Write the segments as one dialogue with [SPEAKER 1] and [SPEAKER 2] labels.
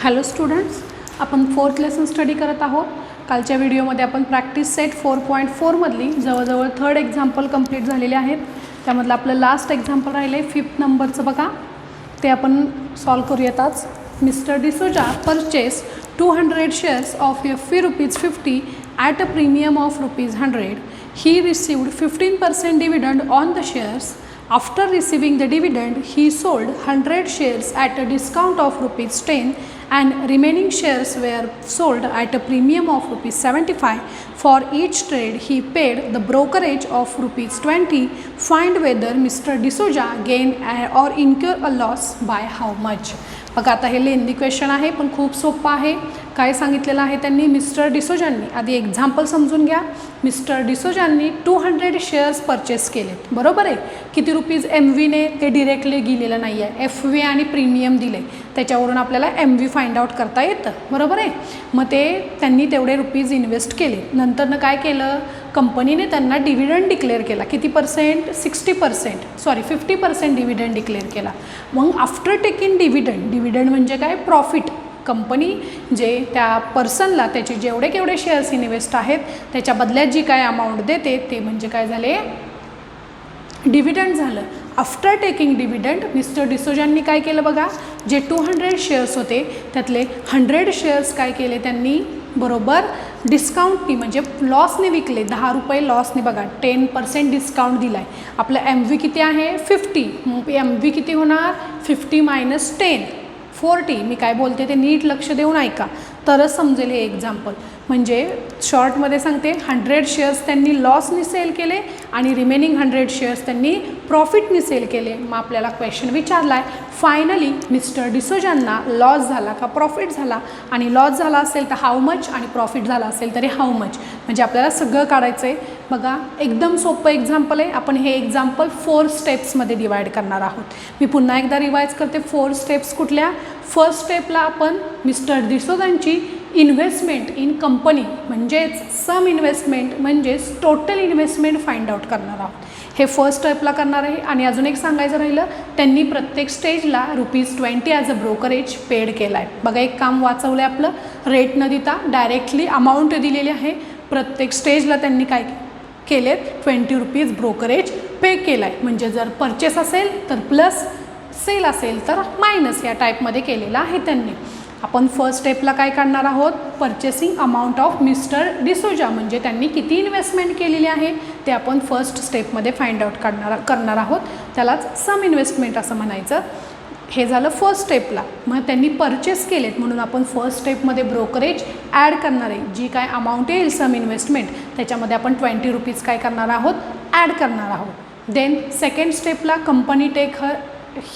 [SPEAKER 1] Hello students, आपण 4th lesson study करत आहोत. कालच्या व्हिडिओमध्ये आपण प्रॅक्टिस सेट 4.4 मधली जवळजवळ 3rd एक्झाम्पल कंप्लीट झालेले आहेत. त्यामधलं आपलं लास्ट एक्झाम्पल राहिले 5th नंबरचं बघा, ते आपण सॉल्व करूयातच. Mister D'Souza purchase 200 shares of FV ₹50 at a premium of ₹100. He received 15% dividend on the shares. After receiving the dividend, he sold 100 shares at a discount of ₹10 and remaining shares were sold at a premium of ₹75. For each trade, he paid the brokerage of ₹20. Find whether Mr. D'Souza gained or incur a loss by how much. बघा, आता हे lengthy question आहे पण खूप सोपं आहे. काय सांगितलेलं आहे त्यांनी, मिस्टर डिसोजांनी, आधी एक्झाम्पल समजून घ्या. मिस्टर डिसोजांनी 200 शेअर्स परचेस केलेत, बरोबर आहे. किती रुपीज MVने ते डिरेक्टली गेलेलं नाही आहे, FV आणि प्रीमियम दिले, त्याच्यावरून आपल्याला MV फाइंड आउट करता येतं, बरोबर आहे. मग ते त्यांनी तेवढे रुपीज इन्व्हेस्ट केले. नंतरनं काय केलं, कंपनीने त्यांना डिव्हिडंड डिक्लेअर केला. किती पर्सेंट, 50% डिव्हिडंड डिक्लेअर केला. मग आफ्टर टेकिंग डिव्हिडंड म्हणजे काय, प्रॉफिट. कंपनी जे त्या पर्सनला त्याचे जेवढे केवढे शेअर्स इन्व्हेस्ट आहेत त्याच्या बदल्यात जी काय अमाऊंट देते ते म्हणजे काय झाले, डिव्हिडंड झालं. आफ्टर टेकिंग डिव्हिडंड मिस्टर डिसोजांनी काय केलं बघा, जे 200 शेअर्स होते त्यातले 100 शेअर्स काय केले त्यांनी, बरोबर डिस्काउंटनी म्हणजे लॉसने विकले. ₹10 लॉसने, बघा 10% डिस्काउंट दिला आहे. आपलं MV किती आहे, 50. मग MV किती होणार, 50 - 10 40. मी काय बोलते ते नीट लक्ष देऊन ऐका तरच समजेल हे एक्झाम्पल. म्हणजे शॉर्टमध्ये सांगते, 100 शेअर्स त्यांनी लॉसनी सेल केले आणि रिमेनिंग 100 शेअर्स त्यांनी प्रॉफिटनी सेल केले. मग आपल्याला क्वेश्चन विचारला आहे, फायनली मिस्टर डिसोजांना लॉस झाला का प्रॉफिट झाला, आणि लॉस झाला असेल तर हाऊ मच, आणि प्रॉफिट झाला असेल तरी हाऊ मच. म्हणजे आपल्याला सगळं काढायचं आहे. बघा, एकदम सोपं एक्झाम्पल आहे. आपण हे एक्झाम्पल 4 स्टेप्समध्ये डिवाईड करणार आहोत. मी पुन्हा एकदा रिवाईज करते. 4 स्टेप्स कुठल्या. फर्स्ट स्टेपला आपण मिस्टर डिसोजांची इन्व्हेस्टमेंट इन कंपनी म्हणजेच सम इन्व्हेस्टमेंट म्हणजेच टोटल इन्व्हेस्टमेंट फाइंड आउट करणार आहोत. हे फर्स्ट स्टेपला करणार आहे. आणि अजून एक सांगायचं राहिलं, त्यांनी प्रत्येक स्टेजला ₹20 ॲज अ ब्रोकरेज पेड केला आहे. बघा, एक काम वाचवलं आहे आपलं, रेट न देता डायरेक्टली अमाऊंट दिलेली आहे. प्रत्येक स्टेजला त्यांनी काय केलेत, ₹20 ब्रोकरेज पे केला आहे. म्हणजे जर परचेस असेल तर प्लस, सेल असेल तर मायनस, या टाईपमध्ये केलेलं आहे त्यांनी. आपण फर्स्ट स्टेपला काय करणार आहोत, purchasing amount of mister D'Souza म्हणजे त्यांनी किती इन्व्हेस्टमेंट केलेली आहे ते आपण फर्स्ट स्टेपमध्ये फाइंड आउट करणार आहोत. त्यालाच सम इन्व्हेस्टमेंट असं म्हणायचं. हे झालं फर्स्ट स्टेपला. मग त्यांनी परचेस केलेत म्हणून आपण फर्स्ट स्टेपमध्ये ब्रोकरेज ॲड करणार आहे. जी काय अमाऊंट येईल सम इन्व्हेस्टमेंट त्याच्यामध्ये आपण ₹20 काय करणार आहोत, ॲड करणार आहोत. देन सेकंड स्टेपला company take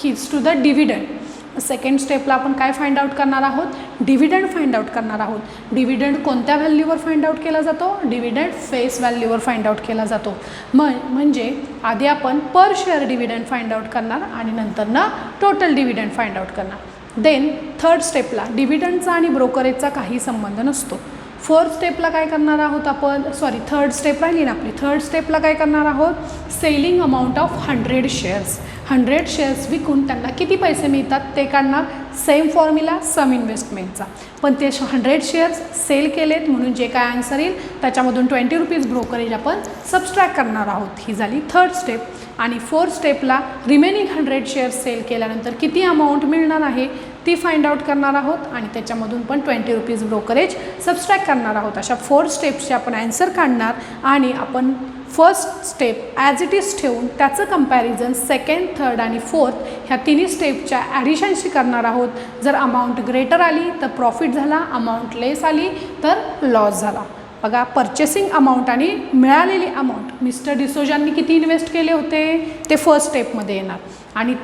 [SPEAKER 1] his to the dividend. Second स्टेपला आपण काय फाइंड आउट करणार आहोत, डिव्हिडंड फाइंड आउट करणार आहोत. डिव्हिडंड कोणत्या व्हॅल्यूवर फाइंड आउट केला जातो, डिव्हिडंड फेस व्हॅल्यूवर फाइंड आउट केला जातो. म्हणजे आधी आपण per share dividend find out करणार आणि नंतरनं टोटल डिव्हिडंड फाइंड आउट करणार. देन थर्ड स्टेपला डिव्हिडंडचा आणि ब्रोकरेजचा काही संबंध नसतो. फोर्थ स्टेपला काय करणार आहोत आपण, थर्ड स्टेप राहिली ना आपली. थर्ड स्टेपला काय करणार आहोत, selling amount of 100 shares. 100 shares विकून त्यांना किती पैसे मिळतात ते काढणार. सेम फॉर्म्युला सम इन्व्हेस्टमेंटचा. पण ते 100 शेअर्स सेल केलेत म्हणून जे काय आन्सर येईल त्याच्यामधून ₹20 ब्रोकरेज आपण सबस्ट्रॅक्ट करणार आहोत. ही झाली थर्ड स्टेप. आणि फोर्थ स्टेपला रिमेनिंग 100 शेअर्स सेल केल्यानंतर किती अमाऊंट मिळणार आहे ती फाइंड आउट करणार आहोत आणि त्याच्यामधून पण ₹20 ब्रोकरेज सबस्ट्रॅक्ट करणार आहोत. अशा 4 स्टेप्सचे आपण ॲन्सर काढणार आणि आपण first step as it is ठेवून त्याचं कंपॅरिझन सेकंड, थर्ड आणि फोर्थ ह्या तिन्ही स्टेपच्या ॲडिशनशी करणार आहोत. जर अमाऊंट ग्रेटर आली तर प्रॉफिट झाला, अमाऊंट लेस आली तर लॉस झाला. बघा, परचेसिंग अमाऊंट आणि मिळालेली अमाऊंट मिस्टर डिसोजांनी किती इन्व्हेस्ट केले होते ते फर्स्ट स्टेपमध्ये येणार. आणि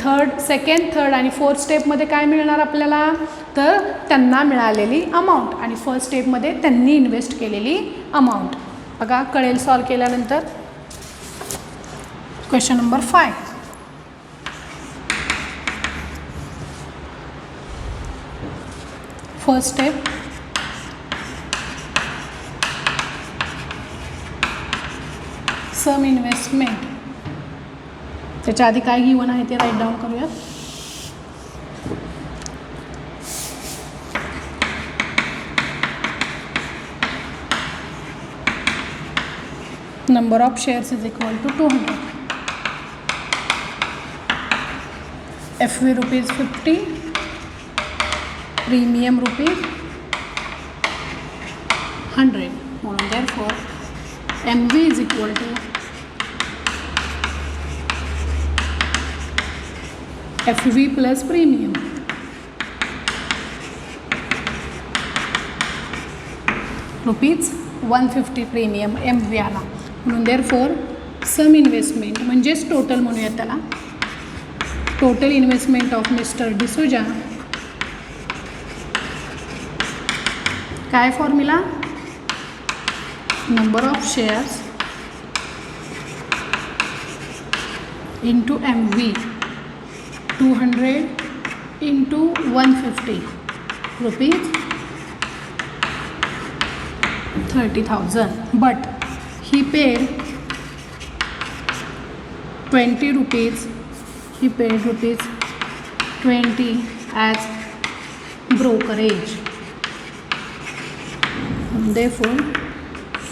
[SPEAKER 1] सेकंड, थर्ड आणि फोर्थ स्टेपमध्ये काय मिळणार आपल्याला, तर त्यांना मिळालेली अमाऊंट आणि फर्स्ट स्टेपमध्ये त्यांनी इन्व्हेस्ट केलेली अमाऊंट. बघा, कळेल सॉल्व केल्यानंतर. Question number 5. फर्स्ट स्टेप, सम इन्व्हेस्टमेंट. त्याच्या आधी काय गिवन आहे ते राईट डाऊन करूयात. number of shares is equal to 200. FV rupees 50, premium rupees 100. म्हणून therefore MV is equal to FV plus premium. Rupees 150 premium MV आला. म्हणून therefore सम इन्व्हेस्टमेंट म्हणजेच टोटल म्हणूया त्याला. Total investment of mister D'Souza काय formula, number of shares into MV 200 into 150 rupees 30,000. But he paid 20 rupees. He paid rupees 20 as brokerage. Therefore,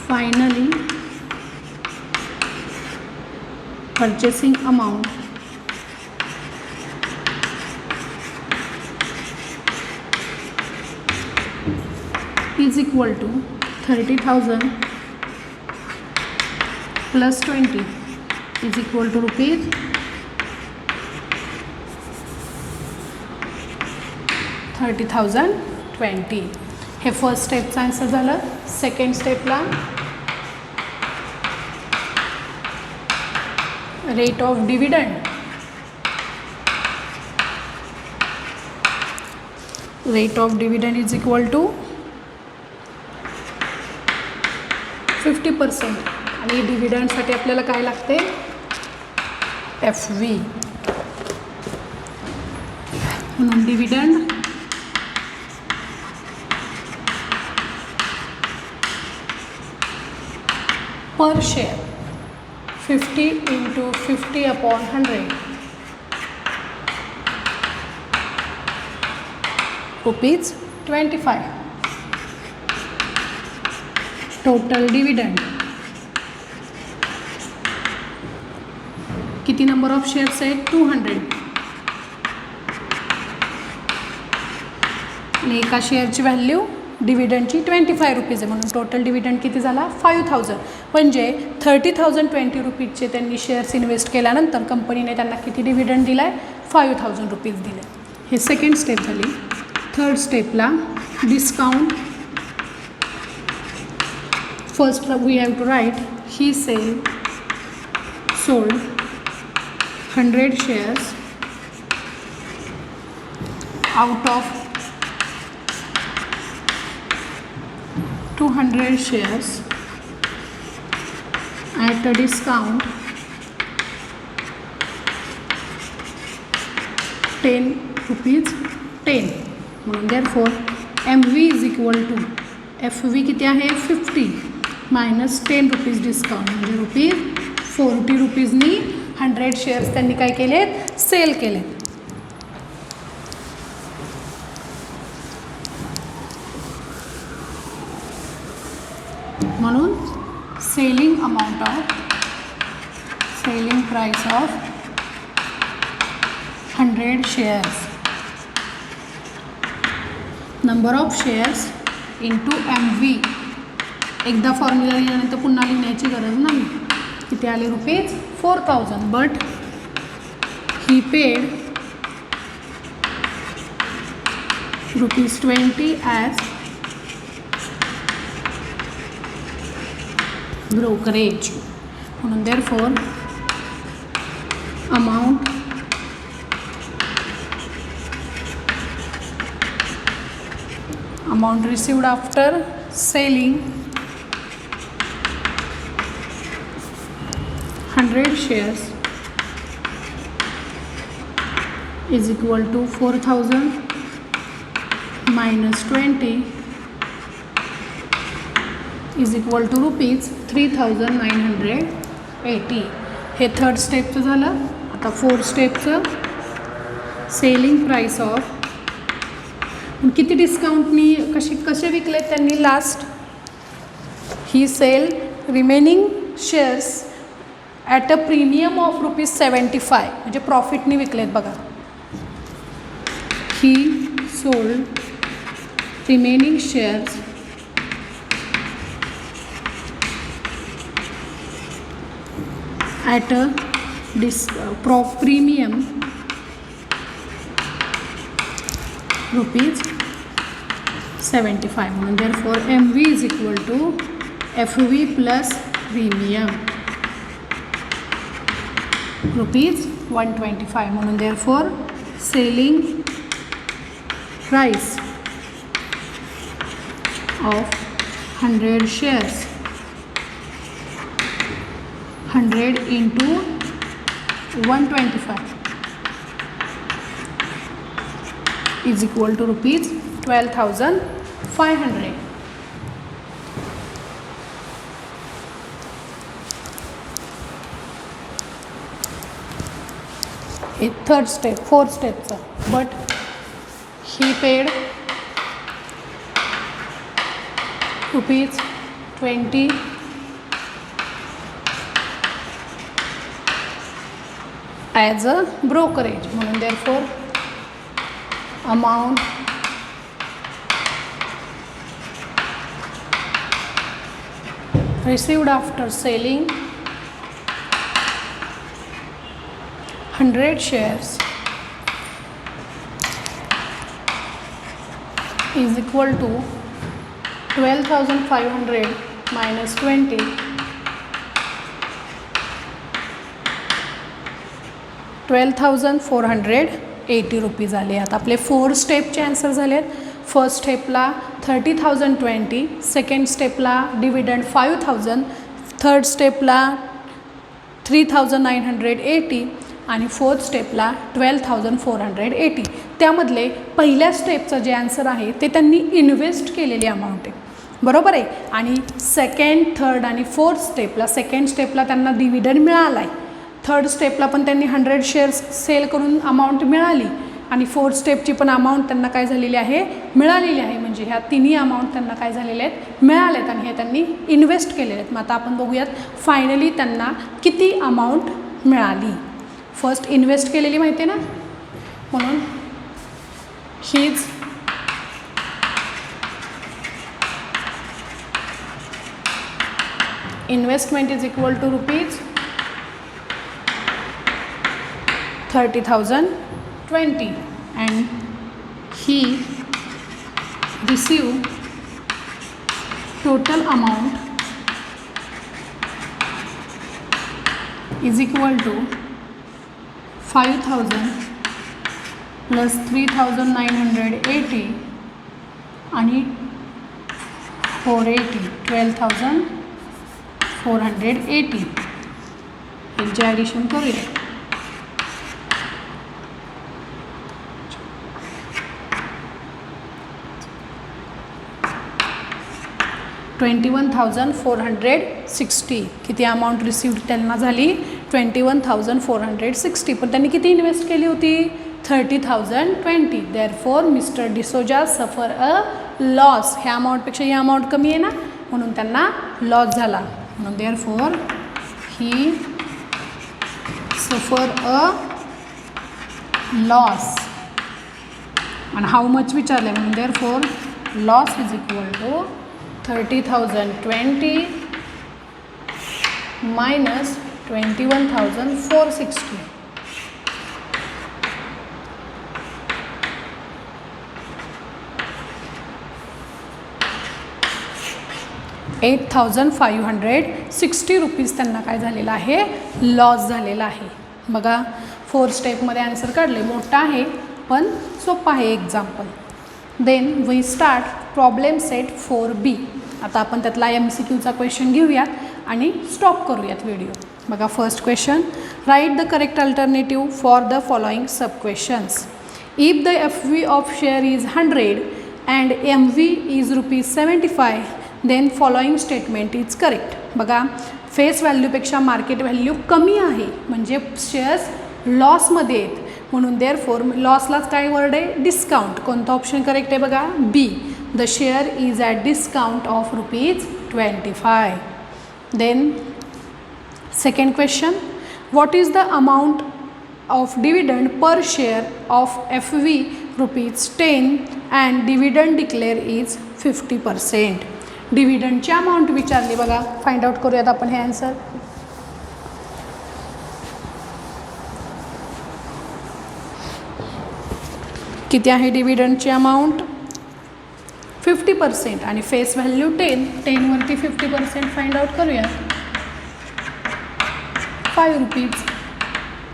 [SPEAKER 1] finally, purchasing amount is equal to 30,000 plus 20 is equal to rupees 30,020. हे first स्टेपचं answer झालं. Second स्टेपला rate of dividend. Rate of dividend is equal to 50%. आणि डिव्हिडंडसाठी आपल्याला काय लागते, FV. म्हणून dividend per share 50 into 50 upon 100 rupees 25. Total dividend किती नंबर ऑफ शेअर्स आहेत, 200. आणि एका शेअरची व्हॅल्यू डिव्हिडंडची 25 रुपीज आहे. म्हणून टोटल डिव्हिडंड किती झाला, 5,000. म्हणजे 30,020 रुपीजचे त्यांनी शेअर्स इन्व्हेस्ट केल्यानंतर कंपनीने त्यांना किती डिव्हिडंड दिला आहे, 5,000 रुपीज दिले. हे सेकंड स्टेप झाली. थर्ड स्टेपला discount. First we have to write he sold 100 shares out of 200 shares at a discount 10 rupees 10. म्हणून therefore MV is equal to FV किती आहे, 50 minus 10 rupees डिस्काउंट म्हणजे रुपीज 40 रुपीजनी 100 शेअर्स त्यांनी काय केलेत, सेल केलेत. म्हणून selling price of 100 shares, number of shares into MV. एकदा फॉर्म्युला लिहिल्यानंतर पुन्हा लिहिण्याची गरज नाही. किती आले, rupees 4,000. But he paid rupees 20 as brokerage. म्हणून therefore amount received after selling 100 shares is equal to 4,000 minus 20 is equal to rupees 3,980. हे थर्ड स्टेपचं झालं. आता फोर्थ स्टेपचं सेलिंग प्राइस ऑफ. किती डिस्काउंटनी कसे विकले त्यांनी last. He sell remaining shares at a premium of ₹75 म्हणजे प्रॉफिटनी विकलेत बघा. He sold remaining shares at a premium ₹75 म्हणून therefore MV is equal to FV plus premium ₹125 म्हणून therefore selling price of 100 shares 100 into 125 is equal to ₹12,500. Third step, fourth स्टेपचं. But he paid ₹20 as a brokerage म्हणून therefore amount received after selling 100 shares is equal to 12,500 minus 20 ₹12,480 आले. आता आपले 4 स्टेपचे answer झाले आहेत. First स्टेपला 30,020, second स्टेपला dividend 5,000, third स्टेपला 3,980 आणि फोर्थ स्टेपला 12,480. त्यामधले पहिल्या स्टेपचं जे आन्सर आहे ते त्यांनी इन्व्हेस्ट केलेली अमाऊंट आहे, बरोबर आहे. आणि सेकंड, थर्ड आणि फोर्थ स्टेपला, सेकंड स्टेपला त्यांना डिव्हिडंड मिळाला आहे, थर्ड स्टेपला पण त्यांनी 100 शेअर्स सेल करून अमाऊंट मिळाली आणि फोर्थ स्टेपची पण अमाऊंट त्यांना काय झालेली आहे, मिळालेली आहे. म्हणजे ह्या तिन्ही अमाऊंट त्यांना काय झालेले आहेत, मिळालेत आणि हे त्यांनी इन्व्हेस्ट केलेले आहेत. मग आता आपण बघूयात फायनली त्यांना किती अमाऊंट मिळाली. फर्स्ट इन्व्हेस्ट केलेली माहिती आहे ना, म्हणून हीच investment is equal to ₹30,020 and he received total amount is equal to 5,000 plus 3,980 आणि 480 12,480 यांचे ॲडिशन करूया. 21,460 किती अमाऊंट रिसिव्ड त्यांना झाली, 21,460. पण त्यांनी किती इन्व्हेस्ट केली होती, 30,020. देअरफॉर मिस्टर डिसोजा सफर अ लॉस. ह्या अमाऊंटपेक्षा ही अमाऊंट कमी आहे ना, म्हणून त्यांना लॉस झाला. म्हणून therefore he suffer a loss. आणि हाऊ मच विचारलं आहे, म्हणून therefore loss is equal to 30,020 minus 21,460. ₹8,560 त्यांना काय झालेलं आहे, लॉस झालेला आहे. बघा 4 स्टेपमध्ये आन्सर काढले. मोठा आहे पण सोपा आहे example. Then we start problem set 4B. आता आपण त्यातला MCQचा क्वेश्चन घेऊयात आणि स्टॉप करूयात व्हिडिओ. बघा first question, write the correct alternative for the following sub questions. If the FV of share is 100 and MV is ₹75 then following statement is correct. बघा face व्हॅल्यूपेक्षा market value कमी आहे म्हणजे shares लॉसमध्ये आहेत, म्हणून therefore लॉसलाच काय word आहे, discount. कोणता ऑप्शन करेक्ट आहे बघा, B. The share is at discount of ₹25. Then second question, what is the amount of dividend per share of FV ₹10 and dividend declare is 50%. डिव्हिडंडची अमाऊंट विचारली बघा, फाइंड आउट करूयात आपण हे आन्सर. किती आहे डिव्हिडंडची अमाऊंट? 50% आणि फेस व्हॅल्यू 10 वरती 50% फाइंड आउट करूया. ₹5.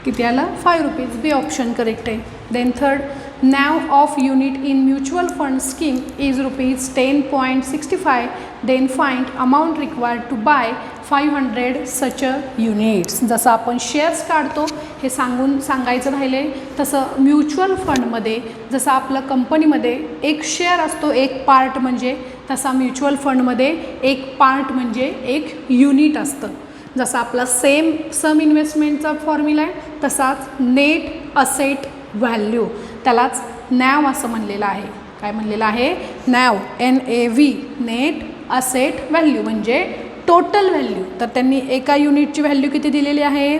[SPEAKER 1] किती आला? ₹5. बी ऑप्शन करेक्ट आहे. Then third, NAV of unit in mutual fund scheme is ₹10.65. Then find amount required to buy 500 such units. जसं आपण शेअर्स काढतो हे सांगायचं राहिले, तसं म्युच्युअल फंडमध्ये जसं आपलं कंपनीमध्ये एक शेअर असतो, एक पार्ट म्हणजे, तसा म्युच्युअल फंडमध्ये एक पार्ट म्हणजे एक युनिट असतं. जसं आपला सम इन्व्हेस्टमेंटचा फॉर्म्युला आहे तसाच नेट असेट व्हॅल्यू, त्यालाच NAV असं म्हणलेलं आहे. काय म्हणलेलं आहे? NAV, NAV, net asset value म्हणजे टोटल व्हॅल्यू. तर त्यांनी एका युनिटची व्हॅल्यू किती दिलेली आहे?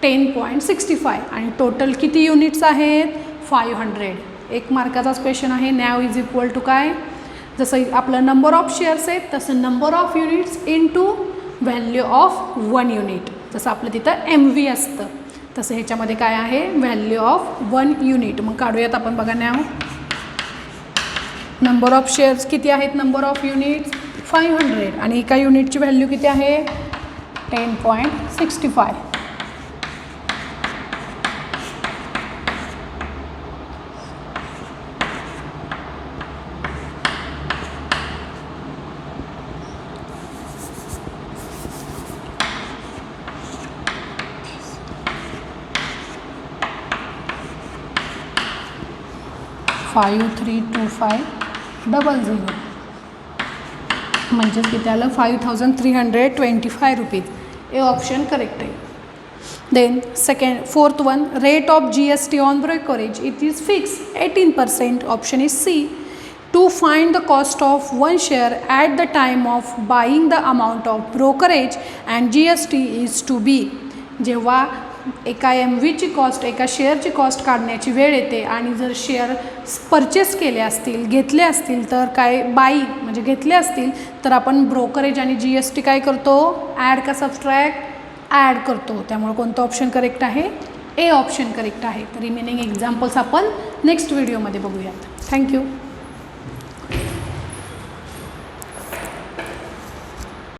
[SPEAKER 1] 10.65 आणि टोटल किती युनिट्स आहेत? 500. 1 मार्काचाच क्वेश्चन आहे. NAV इज इक्वल टू काय? जसं आपलं नंबर ऑफ शेअर्स आहेत तसं number of units into value of 1 unit. जसं आपलं तिथं MV असतं तसं ह्याच्यामध्ये काय आहे? Value of 1 unit. मग काढूयात आपण बघा NAV. नंबर ऑफ शेअर्स किती आहेत? नंबर ऑफ युनिट्स 500 आणि एका युनिटची व्हॅल्यू किती आहे? 10.65. ₹532500 म्हणजेच किती आलं? ₹5325. हे ऑप्शन करेक्ट आहे. Then fourth one, rate of GST on brokerage it is fix 18%. Option is C. To find the cost of 1 share at the time of buying the amount of brokerage and GST is to be. जेव्हा एका MVची cost, एका शेअरची cost काढण्याची वेळ येते आणि जर share purchase केले असतील, घेतले असतील, तर काय बाई म्हणजे घेतले असतील तर आपण ब्रोकरेज आणि GST काय करतो? ॲड का सबस्ट्रॅक्ट? ॲड करतो. त्यामुळे कोणतं ऑप्शन करेक्ट आहे? A ऑप्शन करेक्ट आहे. तर रिमेनिंग एक्झाम्पल्स आपण नेक्स्ट व्हिडिओमध्ये बघूयात. थँक्यू.